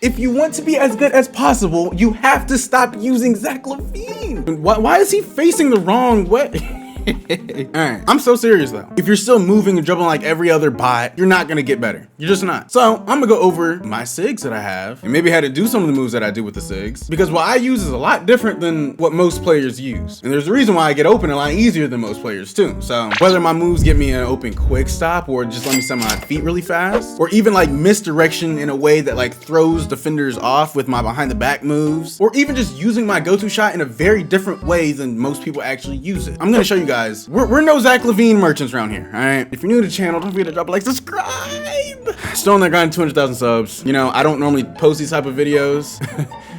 If you want to be as good as possible, you have to stop using Zach LaVine. Why is he facing the wrong way? Alright, I'm so serious though. If you're still moving and dribbling like every other bot, you're not gonna get better. You're just not. So I'm gonna go over my Sigs that I have and maybe how to do some of the moves that I do with the Sigs, because what I use is a lot different than what most players use. And there's a reason why I get open a lot easier than most players too. So whether my moves get me an open quick stop or just let me set my feet really fast, or even like misdirection in a way that like throws defenders off with my behind the back moves, or even just using my go-to shot in a very different way than most people actually use it. I'm gonna show you guys. We're no Zach LaVine merchants around here, all right? If you're new to the channel, don't forget to drop a like, subscribe. Still on that grind, 200,000 subs. You know, I don't normally post these type of videos.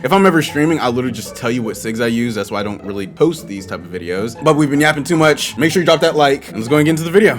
If I'm ever streaming, I'll literally just tell you what Sigs I use. That's why I don't really post these type of videos. But we've been yapping too much. Make sure you drop that like, and let's go and get into the video.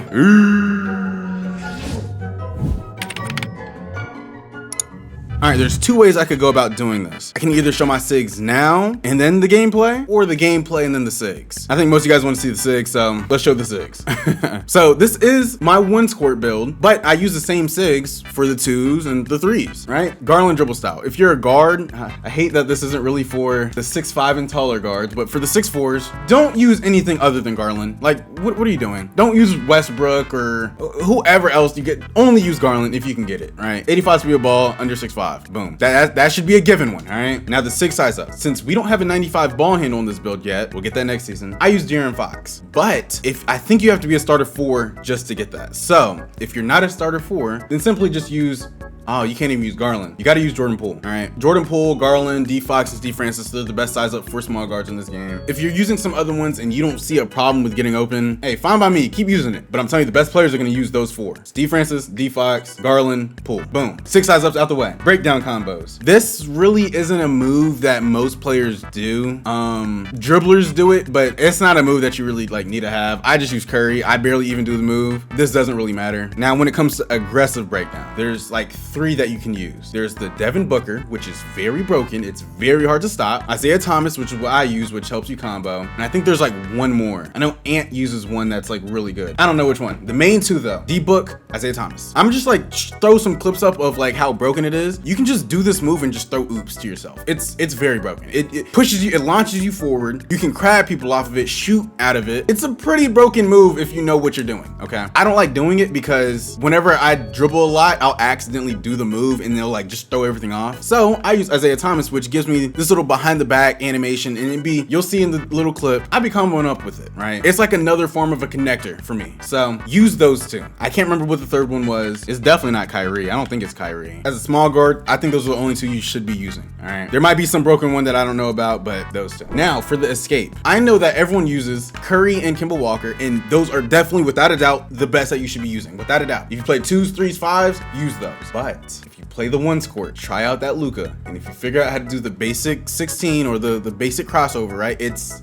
All right, there's two ways I could go about doing this. I can either show my Sigs now and then the gameplay, or the gameplay and then the Sigs. I think most of you guys want to see the Sigs, so let's show the Sigs. So this is my one squirt build, but I use the same Sigs for the 2s and the 3s, right? Garland dribble style. If you're a guard, I hate that this isn't really for the 6'5" and taller guards, but for the 6'4s, don't use anything other than Garland. Like, what are you doing? Don't use Westbrook or whoever else you get. Only use Garland if you can get it, right? 85 speed of ball, under 6'5". Boom. That should be a given one, all right? Now the Sig Sizeup. Since we don't have a 95 ball handle on this build yet, we'll get that next season. I use DFOX, but I think you have to be a starter 4 just to get that. So if you're not a starter 4, then simply just use, oh, you can't even use Garland. You got to use Jordan Poole, all right? Jordan Poole, Garland, DFOX, and Steve Francis, they're the best size up for small guards in this game. If you're using some other ones and you don't see a problem with getting open, hey, fine by me, keep using it. But I'm telling you, the best players are going to use those 4. Steve Francis, DFOX, Garland, Poole. Boom. 6 size ups out the way. Breakdown combos. This really isn't a move that most players do. Dribblers do it, but it's not a move that you really like need to have. I just use Curry. I barely even do the move. This doesn't really matter. Now, when it comes to aggressive breakdown, there's like 3 that you can use. There's the Devin Booker, which is very broken. It's very hard to stop. Isaiah Thomas, which is what I use, which helps you combo. And I think there's like one more. I know Ant uses one that's like really good. I don't know which one. The main 2 though, D-Book, Isaiah Thomas. I'm just like throw some clips up of like how broken it is. You can just do this move and just throw oops to yourself. It's very broken. It pushes you, it launches you forward. You can crab people off of it, shoot out of it. It's a pretty broken move if you know what you're doing, okay? I don't like doing it because whenever I dribble a lot, I'll accidentally do the move and they'll like just throw everything off. So I use Isaiah Thomas, which gives me this little behind the back animation, and you'll see in the little clip, I be comboing up with it, right? It's like another form of a connector for me. So use those 2. I can't remember what the third one was. It's definitely not Kyrie. I don't think it's Kyrie. As a small guard, I think those are the only 2 you should be using, all right? There might be some broken one that I don't know about, but those 2. Now for the escape. I know that everyone uses Curry and Kemba Walker, and those are definitely, without a doubt, the best that you should be using, without a doubt. If you play 2s, 3s, 5s, use those. But if you play the one squirt, try out that Luka, and if you figure out how to do the basic 16 or the basic crossover, right, it's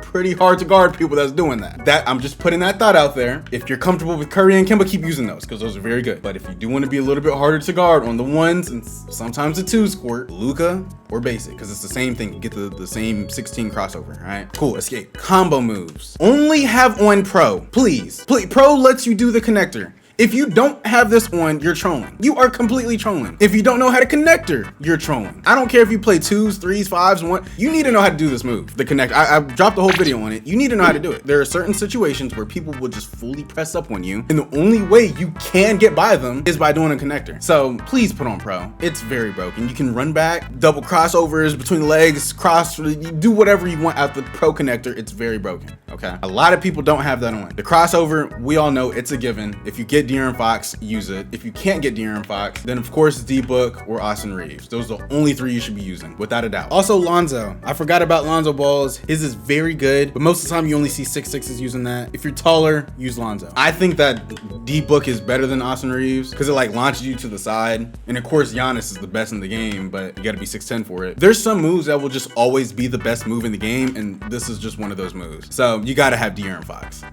pretty hard to guard people that's doing that. I'm just putting that thought out there. If you're comfortable with Curry and Kemba, keep using those because those are very good. But if you do want to be a little bit harder to guard on the 1s and sometimes the 2 squirt, Luka or basic, because it's the same thing. You get the same 16 crossover, all right? Cool. Escape. Combo moves. Only have on pro, please. Pro lets you do the connector. If you don't have this on, you're trolling. You are completely trolling. If you don't know how to connector, you're trolling. I don't care if you play 2s, 3s, 5s, 1. You need to know how to do this move. The connect. I dropped a whole video on it. You need to know how to do it. There are certain situations where people will just fully press up on you, and the only way you can get by them is by doing a connector. So please put on pro. It's very broken. You can run back, double crossovers between the legs, you do whatever you want out the pro connector. It's very broken, okay? A lot of people don't have that on. The crossover, we all know it's a given. If you get DFOX, use it. If you can't get DFOX, then of course D-Book or Austin Reeves. Those are the only 3 you should be using, without a doubt. Also Lonzo. I forgot about Lonzo balls. His is very good, but most of the time you only see 6'6" using that. If you're taller, use Lonzo. I think that D-Book is better than Austin Reeves because it like launches you to the side. And of course Giannis is the best in the game, but you gotta be 6'10" for it. There's some moves that will just always be the best move in the game, and this is just one of those moves. So you gotta have DFOX.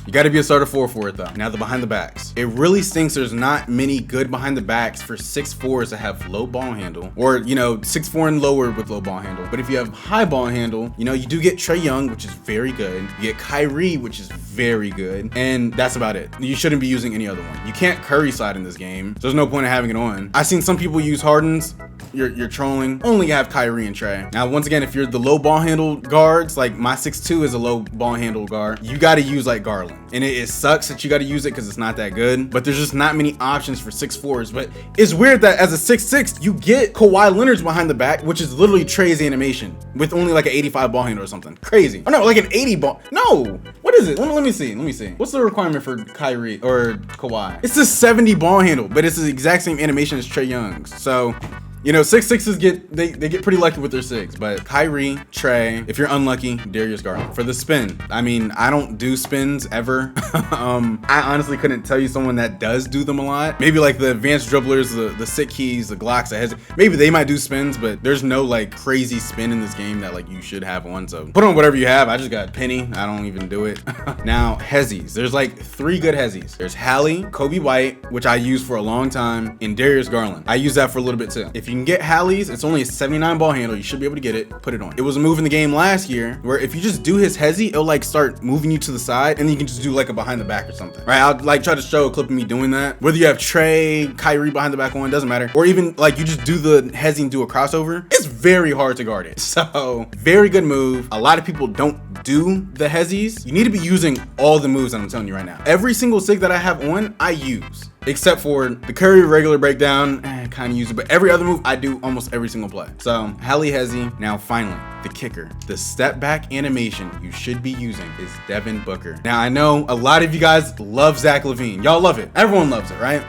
You gotta be a starter 4 for it though. Now the behind the back. backs. It really stinks there's not many good behind the backs for 6'4s that have low ball handle, or, you know, 6'4 and lower with low ball handle. But if you have high ball handle, you know, you do get Trae Young, which is very good. You get Kyrie, which is very good. And that's about it. You shouldn't be using any other one. You can't Curry slide in this game, so there's no point in having it on. I've seen some people use Harden's. You're trolling. Only have Kyrie and Trae. Now, once again, if you're the low ball handle guards, like my 6'2 is a low ball handle guard, you got to use like Garland. And it sucks that you got to use it because it's not that good, but there's just not many options for 6'4s. But it's weird that as a 6'6, you get Kawhi Leonard's behind the back, which is literally Trae's animation with only like an 85 ball handle or something. Crazy. Oh no, like an 80 ball. No, what is it? Let me see. What's the requirement for Kyrie or Kawhi? It's a 70 ball handle, but it's the exact same animation as Trae Young's. So, you know, 6'6s get pretty lucky with their sigs, but Kyrie, Trae, if you're unlucky, Darius Garland. For the spin, I mean, I don't do spins ever. I honestly couldn't tell you someone that does do them a lot. Maybe like the advanced dribblers, the sick keys, the Glocks, the Hesi, maybe they might do spins, but there's no like crazy spin in this game that like you should have one. So put on whatever you have. I just got Penny. I don't even do it. Now, Hesis. There's like 3 good Hesis. There's Hallie, Kobe White, which I used for a long time, and Darius Garland. I use that for a little bit too. If you can get Hallie's, it's only a 79 ball handle. You should be able to get it. Put it on. It was a move in the game last year where if you just do his Hesi, it'll like start moving you to the side, and then you can just do like a behind the back or something. Right? I'll like try to show a clip of me doing that. Whether you have Trae, Kyrie behind the back on, doesn't matter. Or even like you just do the Hesi and do a crossover. It's very hard to guard it. So very good move. A lot of people don't do the Hesis. You need to be using all the moves that I'm telling you right now. Every single sig that I have on, I use. Except for the Curry regular breakdown, kind of use it, but every other move I do almost every single play. So Hallie Hesi. Now finally, the kicker, the step back animation you should be using is Devin Booker. Now I know a lot of you guys love Zach LaVine. Y'all love it. Everyone loves it, right?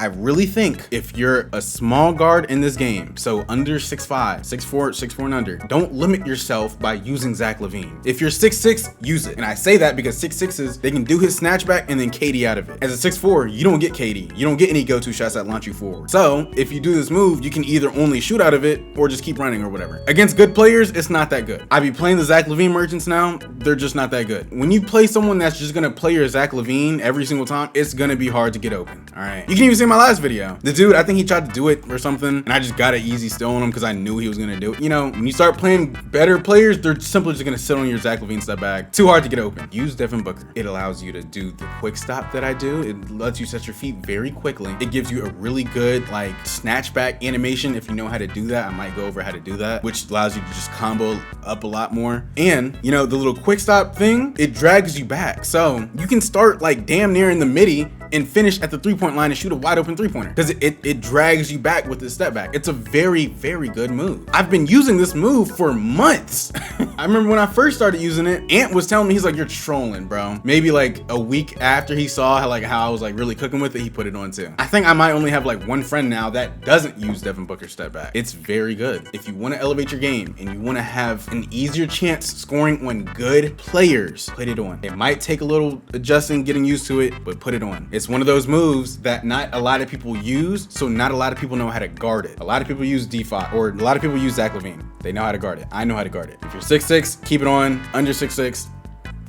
I really think if you're a small guard in this game, so under 6'5", 6'4", and under, don't limit yourself by using Zach LaVine. If you're 6'6", use it. And I say that because 6'6s, they can do his snatchback and then KD out of it. As a 6'4", you don't get KD. You don't get any go-to shots that launch you forward. So if you do this move, you can either only shoot out of it or just keep running or whatever. Against good players, it's not that good. I be playing the Zach LaVine merchants now, they're just not that good. When you play someone that's just gonna play your Zach LaVine every single time, it's gonna be hard to get open, all right? You can even see my last video. The dude, I think he tried to do it or something, and I just got an easy steal on him because I knew he was gonna do it. You know, when you start playing better players, they're simply just gonna sit on your Zach LaVine step back. Too hard to get open. Use Devin Booker. It allows you to do the quick stop that I do. It lets you set your feet very quickly. It gives you a really good like snatchback animation. If you know how to do that, I might go over how to do that, which allows you to just combo up a lot more. And you know, the little quick stop thing, it drags you back. So you can start like damn near in the midi and finish at the 3-point line and shoot a wide open 3-pointer because it drags you back with the step back. It's a very, very good move. I've been using this move for months. I remember when I first started using it, Ant was telling me, he's like, you're trolling, bro. Maybe like a week after he saw how I was like really cooking with it, he put it on too. I think I might only have like one friend now that doesn't use Devin Booker's step back. It's very good. If you want to elevate your game and you want to have an easier chance scoring on good players, put it on. It might take a little adjusting, getting used to it, but put it on. It's one of those moves that not a lot of people use, so not a lot of people know how to guard it. A lot of people use DFOX, or a lot of people use Zach LaVine. They know how to guard it. I know how to guard it. If you're 6'6", keep it on. Under 6'6",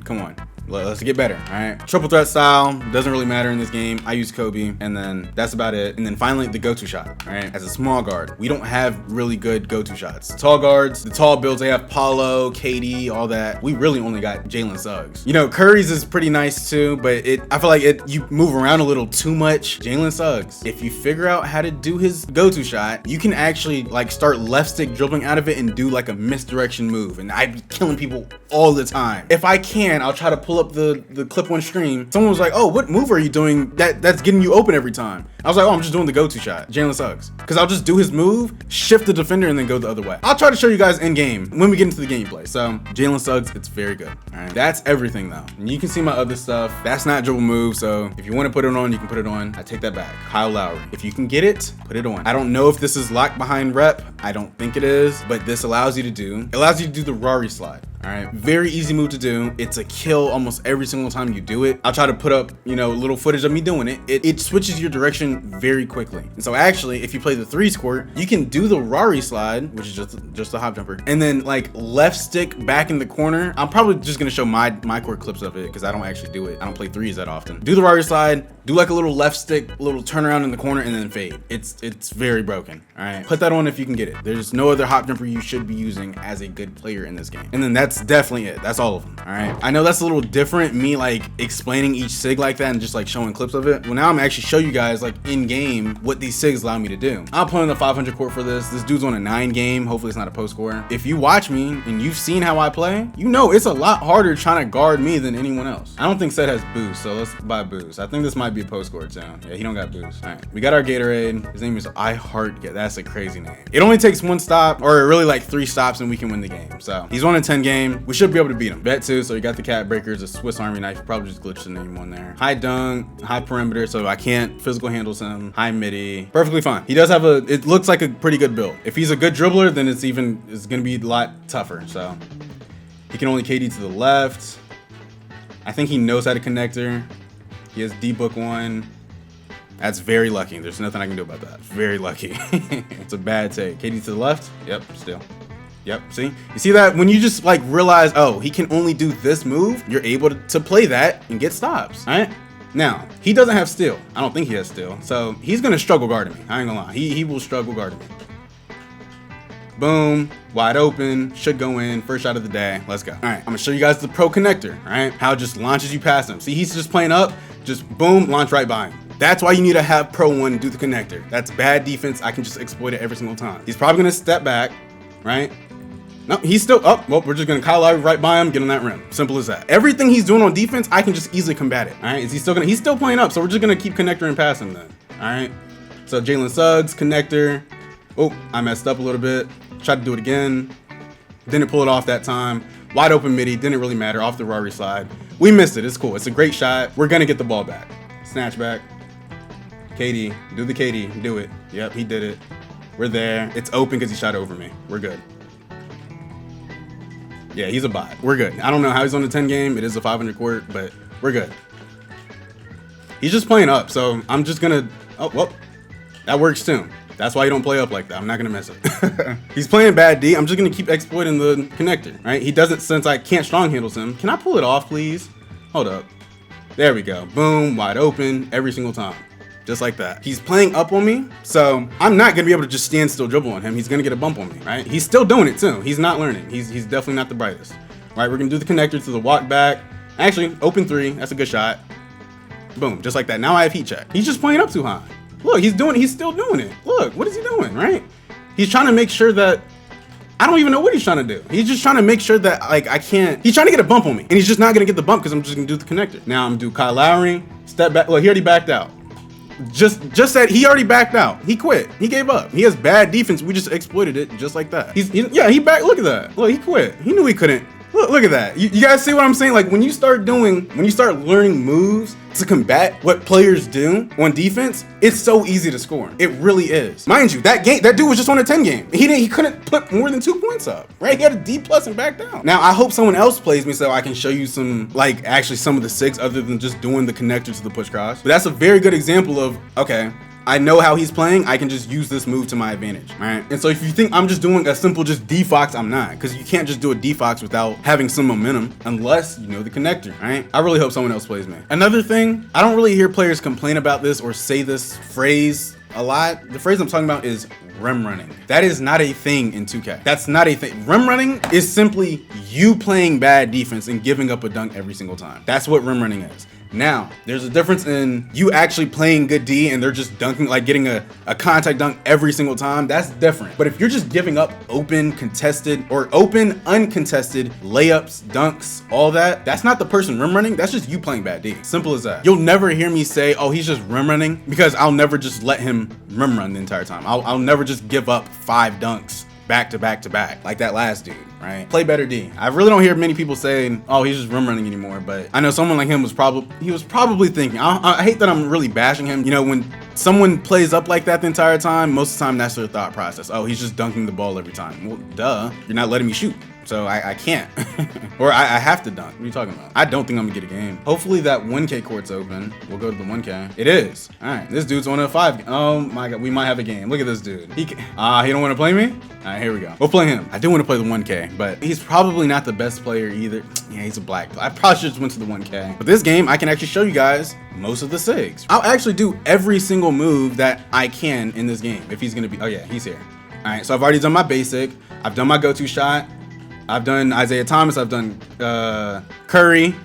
come on. Let's get better, all right? Triple threat style, doesn't really matter in this game. I use Kobe, and then that's about it. And then finally, the go-to shot, all right? As a small guard, we don't have really good go-to shots. Tall guards, the tall builds, they have Paulo, KD, all that. We really only got Jalen Suggs. You know, Curry's is pretty nice too, but I feel like you move around a little too much. Jalen Suggs, if you figure out how to do his go-to shot, you can actually like start left stick dribbling out of it and do like a misdirection move. And I'd be killing people all the time. If I can, I'll try to pull up the clip on stream. Someone was like, oh, what move are you doing that's getting you open every time? I was like, oh, I'm just doing the go-to shot. Jalen Suggs. Because I'll just do his move, shift the defender, and then go the other way. I'll try to show you guys in game when we get into the gameplay. So Jalen Suggs, it's very good. All right, that's everything though. And you can see my other stuff. That's not dribble move. So if you want to put it on, you can put it on. I take that back. Kyle Lowry. If you can get it, put it on. I don't know if this is locked behind rep. I don't think it is, but this allows you to do the Rory slide. All right, very easy move to do. It's a kill almost every single time you do it. I'll try to put up, you know, little footage of me doing it. It switches your direction very quickly. And so actually, if you play the 3 squirt, you can do the Lowry slide, which is just a hop jumper, and then like left stick back in the corner. I'm probably just gonna show my court clips of it because I don't actually do it. I don't play 3s that often. Do the Lowry slide, do like a little left stick, little turnaround in the corner, and then fade. It's very broken. All right, put that on if you can get it. There's no other hop jumper you should be using as a good player in this game. And then that's definitely it. That's all of them. All right, I know that's a little different, me like explaining each sig like that and just like showing clips of it. Well, now I'm actually show you guys like in game what these sigs allow me to do. I'll put in the 500 court for this. This dude's on a 9 game. Hopefully it's not a post score. If you watch me and you've seen how I play, you know it's a lot harder trying to guard me than anyone else. I don't think Set has boost, so let's buy boost. I think this might be a post score too. Yeah, he don't got boost. All right, we got our Gatorade. His name is I Heart. Yeah, that's a crazy name. It only takes 1 stop, or really like 3 stops, and we can win the game. So he's on a 10 game. We should be able to beat him. Bet 2. So you got the cat breakers, a Swiss Army knife. Probably just glitched the name on there. High dunk, high perimeter, so I can't physical handles him. High midi, perfectly fine. He does have a. It looks like a pretty good build. If he's a good dribbler, then it's gonna be a lot tougher. So he can only KD to the left. I think he knows how to connector. He has D-book 1. That's very lucky. There's nothing I can do about that. Very lucky. It's a bad take. KD to the left. Yep, still. Yep, see? You see that? When you just like realize, oh, he can only do this move, you're able to play that and get stops, all right? Now, he doesn't have steal. I don't think he has steal. So he's gonna struggle guarding me. I ain't gonna lie. He will struggle guarding me. Boom, wide open, should go in, first shot of the day. Let's go. All right, I'm gonna show you guys the pro connector, all right? How it just launches you past him. See, he's just playing up, just boom, launch right by him. That's why you need to have pro 1 do the connector. That's bad defense. I can just exploit it every single time. He's probably gonna step back, right? No, he's still up. Well, we're just gonna Kyle Lowry right by him, get on that rim. Simple as that. Everything he's doing on defense, I can just easily combat it. All right, is he still he's still playing up, so we're just gonna keep connector and pass him then. All right, so Jalen Suggs, connector. Oh, I messed up a little bit. Tried to do it again. Didn't pull it off that time. Wide open midi, didn't really matter, off the Lowry slide. We missed it, it's cool. It's a great shot. We're gonna get the ball back. Snatch back. KD, do the KD, do it. Yep, he did it. We're there. It's open because he shot over me. We're good. Yeah, he's a bot. We're good. I don't know how he's on the 10 game. It is a 500 court, but we're good. He's just playing up, so I'm just gonna, oh, well, that works too. That's why you don't play up like that. I'm not gonna mess it. He's playing bad D. I'm just gonna keep exploiting the connector, right? He doesn't, since I can't strong handles him. Can I pull it off, please? Hold up. There we go. Boom, wide open, every single time. Just like that. He's playing up on me, so I'm not gonna be able to just stand still dribble on him. He's gonna get a bump on me, right? He's still doing it too. He's not learning. He's definitely not the brightest. All right, we're gonna do the connector to the walk back. Actually, open 3, that's a good shot. Boom, just like that. Now I have heat check. He's just playing up too high. Look, he's still doing it. Look, what is he doing, right? He's trying to make sure that, I don't even know what he's trying to do. He's just trying to make sure that like he's trying to get a bump on me, and he's just not gonna get the bump because I'm just gonna do the connector. Now I'm gonna do Kyle Lowry, step back. Well, he already backed out. Just said he already backed out. He quit. He gave up. He has bad defense. We just exploited it just like that. Yeah, he back. Look at that. Look, he quit. He knew he couldn't. Look at that. You guys see what I'm saying? Like when you start learning moves to combat what players do on defense, it's so easy to score. It really is. Mind you, that dude was just on a 10 game. He couldn't put more than 2 points up, right? He had a D+ and backed down. Now I hope someone else plays me so I can show you some, like actually some of the sigs other than just doing the connector to the push cross. But that's a very good example of, okay, I know how he's playing, I can just use this move to my advantage, right? And so if you think I'm just doing a simple just DFOX, I'm not, because you can't just do a DFOX without having some momentum unless you know the connector, right? I really hope someone else plays me. Another thing, I don't really hear players complain about this or say this phrase a lot. The phrase I'm talking about is rim running. That is not a thing in 2K. That's not a thing. Rim running is simply you playing bad defense and giving up a dunk every single time. That's what rim running is. Now, there's a difference in you actually playing good D and they're just dunking, like getting a contact dunk every single time. That's different. But if you're just giving up open, contested, or open, uncontested layups, dunks, all that, that's not the person rim running. That's just you playing bad D. Simple as that. You'll never hear me say, oh, he's just rim running, because I'll never just let him rim run the entire time. I'll never just give up 5 dunks back to back to back like that last dude, right? Play better D. I really don't hear many people saying, oh, he's just rim running anymore, but I know someone like him was probably thinking, I hate that I'm really bashing him. You know, when someone plays up like that the entire time, most of the time that's their thought process. Oh, he's just dunking the ball every time. Well, duh, you're not letting me shoot. So I can't. Or I have to dunk. What are you talking about? I don't think I'm gonna get a game. Hopefully that 1K court's open. We'll go to the 1K. It is. All right, this dude's 1 of 5. Oh my God, we might have a game. Look at this dude. He don't wanna play me? All right, here we go. We'll play him. I do wanna play the 1K, but he's probably not the best player either. Yeah, he's a black player. I probably should just went to the 1K. But this game, I can actually show you guys most of the Sigs. I'll actually do every single move that I can in this game if he's gonna be, oh yeah, he's here. All right, so I've already done my basic. I've done my go-to shot. I've done Isaiah Thomas. I've done Curry.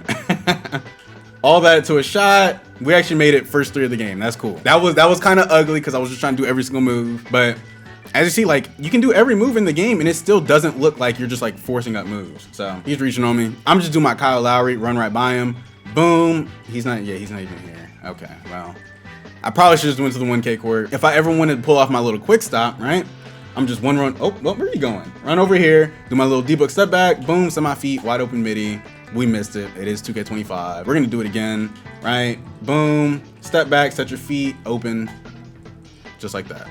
All that to a shot. We actually made it first 3 of the game. That's cool. That was kind of ugly because I was just trying to do every single move. But as you see, like, you can do every move in the game and it still doesn't look like you're just like forcing up moves. So he's reaching on me. I'm just doing my Kyle Lowry, run right by him. Boom. He's not even here. Okay, well, I probably should just went to the 1K court. If I ever wanted to pull off my little quick stop, right? I'm just one run. Oh, well, where are you going? Run over here, do my little DFOX step back, boom, set my feet, wide open midi. We missed it. It is 2K25. We're gonna do it again, right? Boom, step back, set your feet, open, just like that.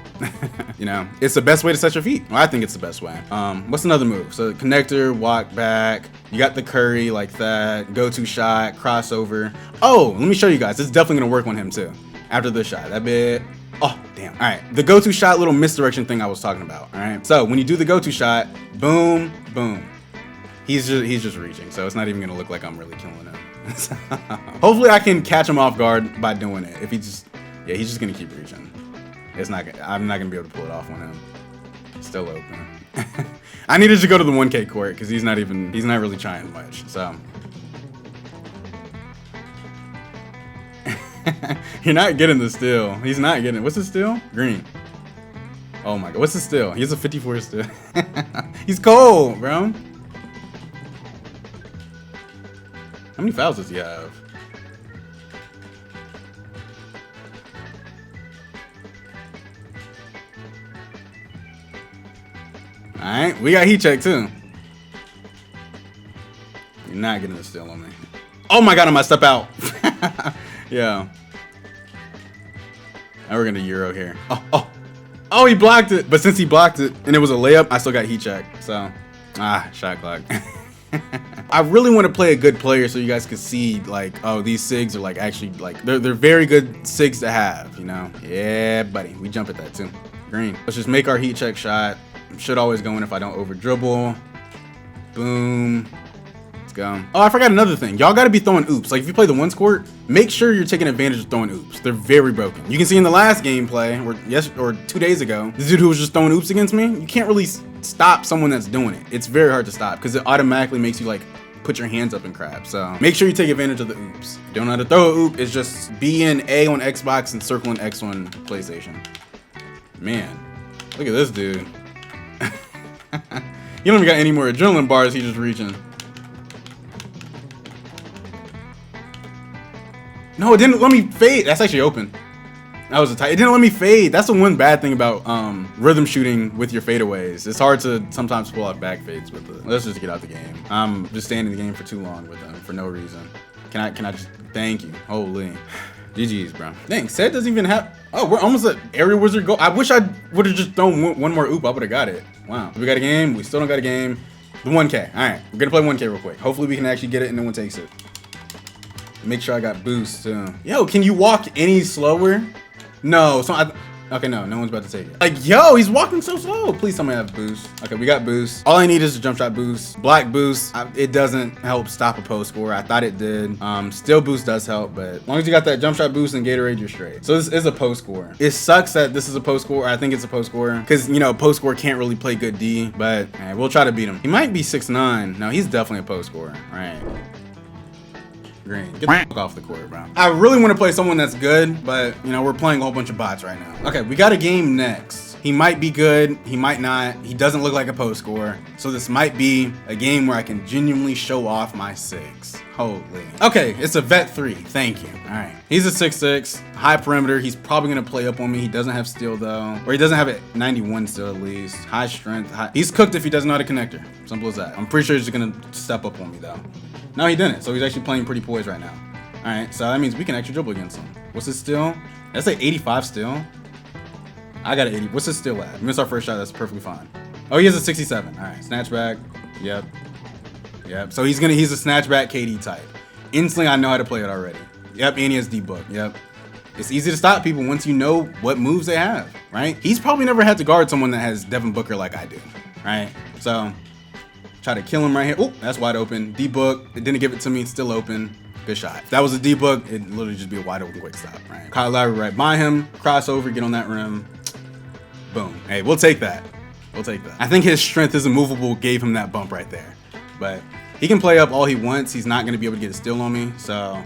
You know, it's the best way to set your feet. Well, I think it's the best way. What's another move? So connector, walk back. You got the Curry like that, go-to shot, crossover. Oh, let me show you guys. This is definitely gonna work on him too. After the shot, that bit. Oh, damn. All right, the go-to shot, little misdirection thing I was talking about. All right, so when you do the go-to shot, boom, boom. He's just reaching, so it's not even gonna look like I'm really killing him. Hopefully I can catch him off guard by doing it. If he just, yeah, he's just gonna keep reaching. It's not, I'm not gonna be able to pull it off on him. Still open. I needed to go to the 1K court because he's not really trying much, so. You're not getting the steal. He's not getting it. What's the steal? Green. Oh my God, what's the steal? He has a 54 steal. He's cold, bro. How many fouls does he have? All right, we got heat check too. You're not getting the steal on me. Oh my God, I might step out. Yeah. Now we're gonna Euro here. Oh, he blocked it. But since he blocked it and it was a layup, I still got heat check. So, shot clock. I really want to play a good player so you guys can see like, oh, these Sigs are like actually like, they're very good Sigs to have, you know? Yeah, buddy. We jump at that too. Green. Let's just make our heat check shot. Should always go in if I don't over dribble. Boom. Go. Oh, I forgot another thing. Y'all got to be throwing oops. Like if you play the ones court, make sure you're taking advantage of throwing oops. They're very broken. You can see in the last gameplay, or 2 days ago, the dude who was just throwing oops against me, you can't really stop someone that's doing it. It's very hard to stop because it automatically makes you like put your hands up and crap. So make sure you take advantage of the oops. If you don't know how to throw an oop, it's just B and A on Xbox and circle and X on PlayStation. Man, look at this dude. He don't even got any more adrenaline bars. He's just reaching. No, it didn't let me fade. That's actually open. That was a tight. It didn't let me fade. That's the one bad thing about rhythm shooting with your fadeaways. It's hard to sometimes pull off back fades with it. Let's just get out the game. I'm just staying in the game for too long with them for no reason. Can I just thank you? Holy. GG's, bro. Dang, Seth doesn't even have. Oh, we're almost at area wizard goal. I wish I would have just thrown one more oop. I would have got it. Wow. We got a game. We still don't got a game. The 1K. All right, we're gonna play 1K real quick. Hopefully we can actually get it and no one takes it. Make sure I got boost too. Yo, can you walk any slower? No, okay, no one's about to take it. Like, yo, he's walking so slow. Please tell me I have boost. Okay, we got boost. All I need is a jump shot boost. Black boost, it doesn't help stop a post score. I thought it did. Still boost does help, but as long as you got that jump shot boost and Gatorade, you're straight. So this is a post score. It sucks that this is a post score. I think it's a post score because, you know, post score can't really play good D, but we'll try to beat him. He might be 6'9". No, he's definitely a post scorer. All right. Green. Get the fuck off the court, bro. I really want to play someone that's good, but, you know, we're playing a whole bunch of bots right now. Okay, we got a game next. He might be good. He might not. He doesn't look like a post scorer. So this might be a game where I can genuinely show off my Sigs. Holy. Okay, it's a vet 3. Thank you. All right. He's a 6'6", high perimeter. He's probably going to play up on me. He doesn't have steal, though. Or he doesn't have it 91 still, at least. High strength. He's cooked if he doesn't know how to connector. Simple as that. I'm pretty sure he's just going to step up on me, though. No, he didn't. So he's actually playing pretty poised right now. All right, so that means we can actually dribble against him. What's his steal? That's like 85 steal. I got an 80. What's his steal at? We missed our first shot. That's perfectly fine. Oh, he has a 67. All right, snatch back. Yep. Yep. So he's a snatchback KD type. Instantly, I know how to play it already. Yep. And he has debug. Yep. It's easy to stop people once you know what moves they have, right? He's probably never had to guard someone that has Devin Booker like I do, right? So try to kill him right here. Oh, that's wide open. Debug. It didn't give it to me. It's still open. Good shot. If that was a debug, it'd literally just be a wide open quick stop, right? Kyle Lowry right by him. Crossover. Get on that rim. Boom. Hey, we'll take that. We'll take that. I think his strength is immovable gave him that bump right there. But he can play up all he wants. He's not going to be able to get a steal on me. So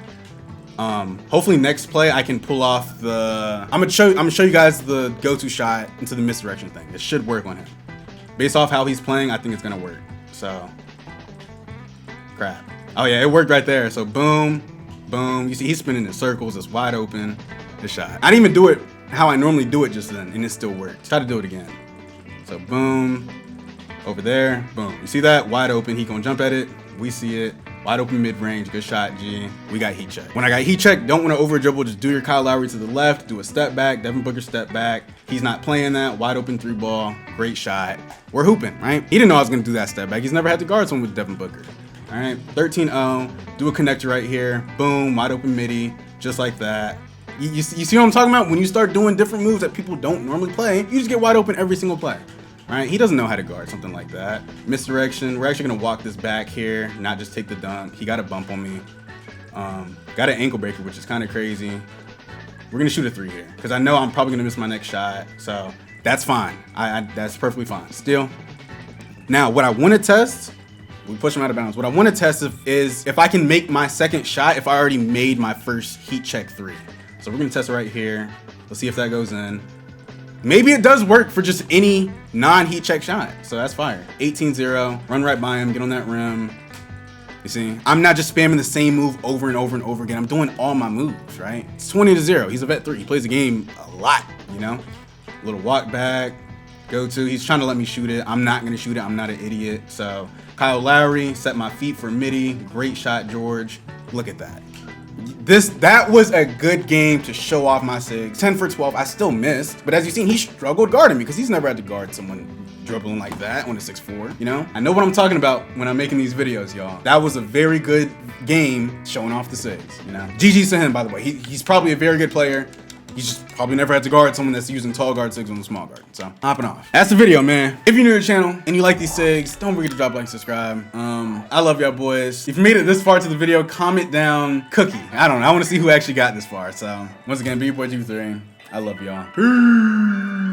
hopefully next play I can pull off the I'm gonna show you guys the go-to shot into the misdirection thing. It should work on him. Based off how he's playing, I think it's gonna work. So crap. Oh yeah, it worked right there. So boom, boom. You see he's spinning in circles, it's wide open. The shot. I didn't even do it how I normally do it just then, and it still worked. Try to do it again. So boom, over there, boom. You see that? Wide open, he gonna jump at it. We see it. Wide open mid-range, good shot, G. We got heat check. When I got heat check, don't want to over dribble, just do your Kyle Lowry to the left, do a step back, Devin Booker step back. He's not playing that, wide open 3 ball, great shot. We're hooping, right? He didn't know I was gonna do that step back. He's never had to guard someone with Devin Booker. All right, 13-0, do a connector right here, boom, wide open midi, just like that. You see what I'm talking about? When you start doing different moves that people don't normally play, you just get wide open every single play. Right? He doesn't know how to guard something like that. Misdirection. We're actually gonna walk this back here, not just take the dunk. He got a bump on me. Got an ankle breaker, which is kind of crazy. We're gonna shoot a 3 here because I know I'm probably gonna miss my next shot. So that's fine. That's perfectly fine. Still. Now, what I want to test, we push him out of bounds. What I want to test is if I can make my second shot if I already made my first heat check 3. So we're gonna test it right here. Let's see if that goes in. Maybe it does work for just any non-heat check shot. So that's fire. 18-0, run right by him, get on that rim. You see, I'm not just spamming the same move over and over and over again. I'm doing all my moves, right? It's 20-0. He's a vet 3. He plays the game a lot, you know? A little walk back, go to. He's trying to let me shoot it. I'm not gonna shoot it. I'm not an idiot. So Kyle Lowry, set my feet for midi. Great shot, George. Look at that. That was a good game to show off my Sigs. 10 for 12, I still missed. But as you've seen, he struggled guarding me because he's never had to guard someone dribbling like that on a 6'4", you know? I know what I'm talking about when I'm making these videos, y'all. That was a very good game showing off the Sigs, you know? GG's to him, by the way. He's probably a very good player. He's just probably never had to guard someone that's using tall guard Sigs on the small guard. So, hopping off. That's the video, man. If you're new to the channel and you like these Sigs, don't forget to drop a like and subscribe. I love y'all boys. If you made it this far to the video, comment down cookie. I don't know. I want to see who actually got this far. So, once again, be your boy G3. I love y'all. Peace.